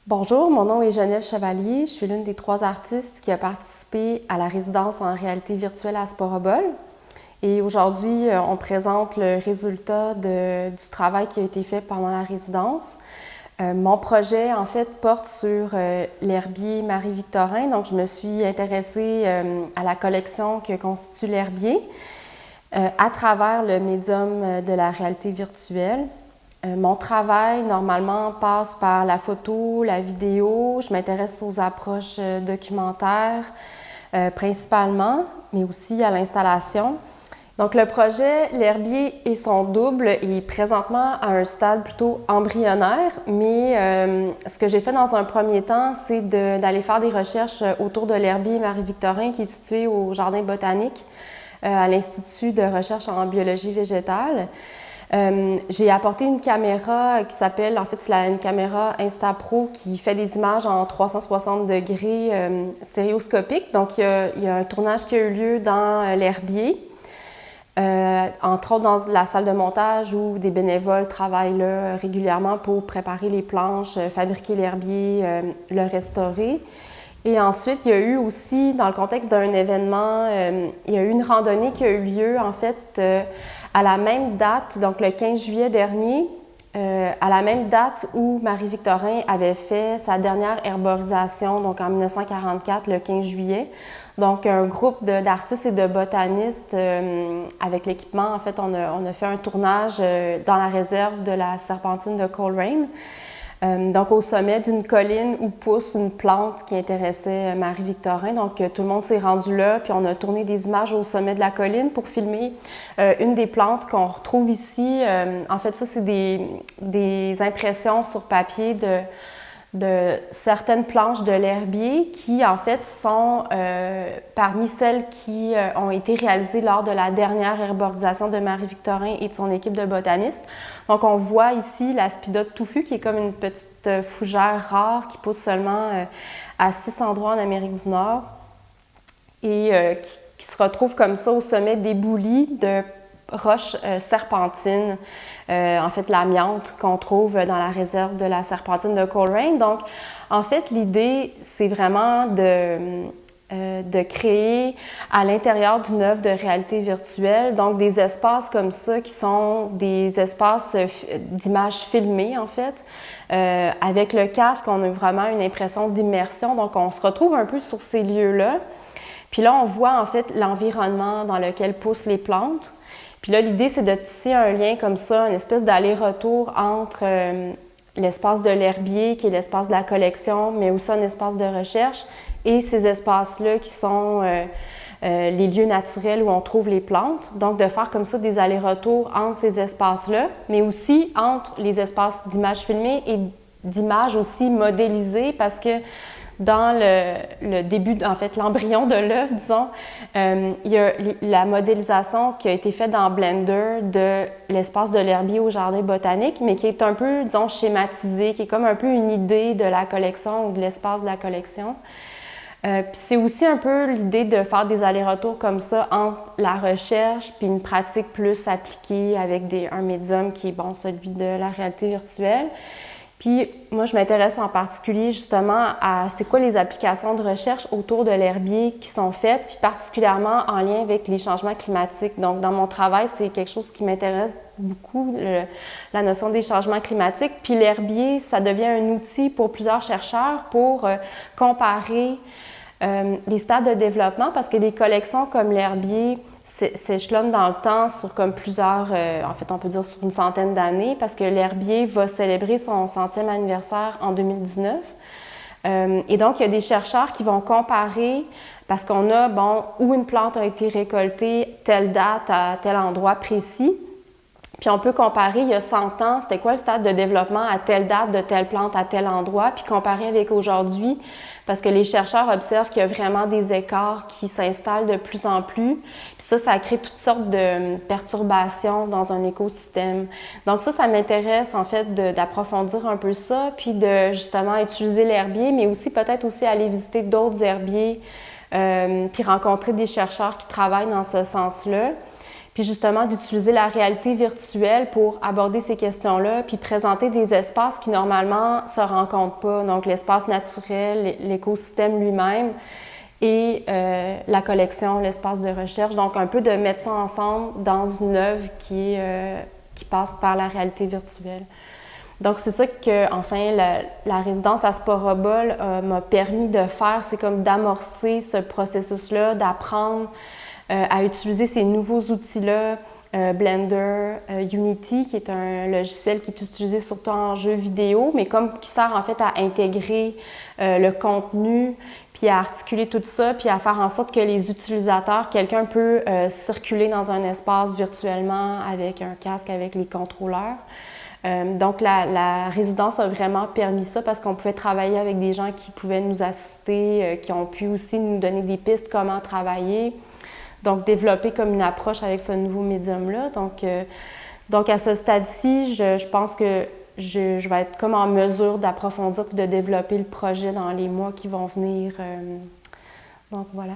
Bonjour, mon nom est Geneviève Chevalier. Je suis l'une des 3 artistes qui a participé à la résidence en réalité virtuelle à Sporobol. Et aujourd'hui, on présente le résultat du travail qui a été fait pendant la résidence. Mon projet, en fait, porte sur l'herbier Marie-Victorin. Donc, je me suis intéressée à la collection que constitue l'herbier à travers le médium de la réalité virtuelle. Mon travail, normalement, passe par la photo, la vidéo. Je m'intéresse aux approches documentaires, principalement, mais aussi à l'installation. Donc, le projet L'herbier et son double est présentement à un stade plutôt embryonnaire, mais ce que j'ai fait dans un premier temps, c'est d'aller faire des recherches autour de l'herbier Marie-Victorin qui est situé au Jardin botanique, à l'Institut de recherche en biologie végétale. J'ai apporté une caméra qui s'appelle, en fait, c'est une caméra Instapro qui fait des images en 360 degrés stéréoscopiques. Donc, il y a un tournage qui a eu lieu dans l'herbier, entre autres dans la salle de montage où des bénévoles travaillent là régulièrement pour préparer les planches, fabriquer l'herbier, le restaurer. Et ensuite, il y a eu aussi, dans le contexte d'un événement, il y a eu une randonnée qui a eu lieu, en fait, à la même date, donc le 15 juillet dernier, à la même date où Marie-Victorin avait fait sa dernière herborisation, donc en 1944, le 15 juillet. Donc, un groupe d'artistes et de botanistes, avec l'équipement, en fait, on a fait un tournage dans la réserve de la serpentine de Coleraine. Donc, au sommet d'une colline où pousse une plante qui intéressait Marie-Victorin. Donc, tout le monde s'est rendu là, puis on a tourné des images au sommet de la colline pour filmer une des plantes qu'on retrouve ici. En fait, ça, c'est des impressions sur papier de certaines planches de l'herbier qui, en fait, sont parmi celles qui ont été réalisées lors de la dernière herborisation de Marie-Victorin et de son équipe de botanistes. Donc, on voit ici la spidote touffue, qui est comme une petite fougère rare qui pousse seulement à 6 endroits en Amérique du Nord et qui se retrouve comme ça au sommet d'éboulis de roches serpentines, en fait l'amiante qu'on trouve dans la réserve de la serpentine de Coleraine. Donc, en fait, l'idée, c'est vraiment de créer à l'intérieur d'une œuvre de réalité virtuelle, donc des espaces comme ça qui sont des espaces d'images filmées, en fait. Avec le casque, on a vraiment une impression d'immersion, donc on se retrouve un peu sur ces lieux-là. Puis là, on voit en fait l'environnement dans lequel poussent les plantes. Puis là, l'idée, c'est de tisser un lien comme ça, une espèce d'aller-retour entre l'espace de l'herbier, qui est l'espace de la collection, mais aussi un espace de recherche, et ces espaces-là qui sont les lieux naturels où on trouve les plantes. Donc, de faire comme ça des allers-retours entre ces espaces-là, mais aussi entre les espaces d'images filmées et d'images aussi modélisées, parce que dans le début, en fait, l'embryon de l'œuvre, disons, il y a la modélisation qui a été faite dans Blender de l'espace de l'herbier au jardin botanique, mais qui est un peu, disons, schématisé, qui est comme un peu une idée de la collection ou de l'espace de la collection. Puis c'est aussi un peu l'idée de faire des allers-retours comme ça entre la recherche puis une pratique plus appliquée avec un médium qui est, bon, celui de la réalité virtuelle. Puis moi, je m'intéresse en particulier justement à c'est quoi les applications de recherche autour de l'herbier qui sont faites, puis particulièrement en lien avec les changements climatiques. Donc, dans mon travail, c'est quelque chose qui m'intéresse beaucoup, la notion des changements climatiques. Puis l'herbier, ça devient un outil pour plusieurs chercheurs pour comparer les stades de développement, parce que les collections comme l'herbier s'échelonnent dans le temps sur comme plusieurs, en fait, on peut dire sur une centaine d'années, parce que l'herbier va célébrer son 100e anniversaire en 2019. Et donc, il y a des chercheurs qui vont comparer, parce qu'on a, bon, où une plante a été récoltée, telle date, à tel endroit précis. Puis on peut comparer, il y a 100 ans, c'était quoi le stade de développement à telle date de telle plante à tel endroit, puis comparer avec aujourd'hui, parce que les chercheurs observent qu'il y a vraiment des écarts qui s'installent de plus en plus. Puis ça crée toutes sortes de perturbations dans un écosystème. Donc ça m'intéresse en fait d'approfondir un peu ça, puis de justement utiliser l'herbier, mais aussi peut-être aussi aller visiter d'autres herbiers, puis rencontrer des chercheurs qui travaillent dans ce sens-là. Puis justement, d'utiliser la réalité virtuelle pour aborder ces questions-là, puis présenter des espaces qui normalement ne se rencontrent pas. Donc l'espace naturel, l'écosystème lui-même et la collection, l'espace de recherche. Donc un peu de mettre ça ensemble dans une œuvre qui passe par la réalité virtuelle. Donc, c'est ça que, enfin, la résidence à Sporobol m'a permis de faire, c'est comme d'amorcer ce processus-là, d'apprendre à utiliser ces nouveaux outils-là, Blender, Unity, qui est un logiciel qui est utilisé surtout en jeux vidéo, mais comme qui sert en fait à intégrer le contenu, puis à articuler tout ça, puis à faire en sorte que les utilisateurs, quelqu'un peut circuler dans un espace virtuellement avec un casque, avec les contrôleurs. Donc, la résidence a vraiment permis ça parce qu'on pouvait travailler avec des gens qui pouvaient nous assister, qui ont pu aussi nous donner des pistes comment travailler. Donc, développer comme une approche avec ce nouveau médium-là. Donc, à ce stade-ci, je pense que je vais être comme en mesure d'approfondir et de développer le projet dans les mois qui vont venir. Donc, voilà.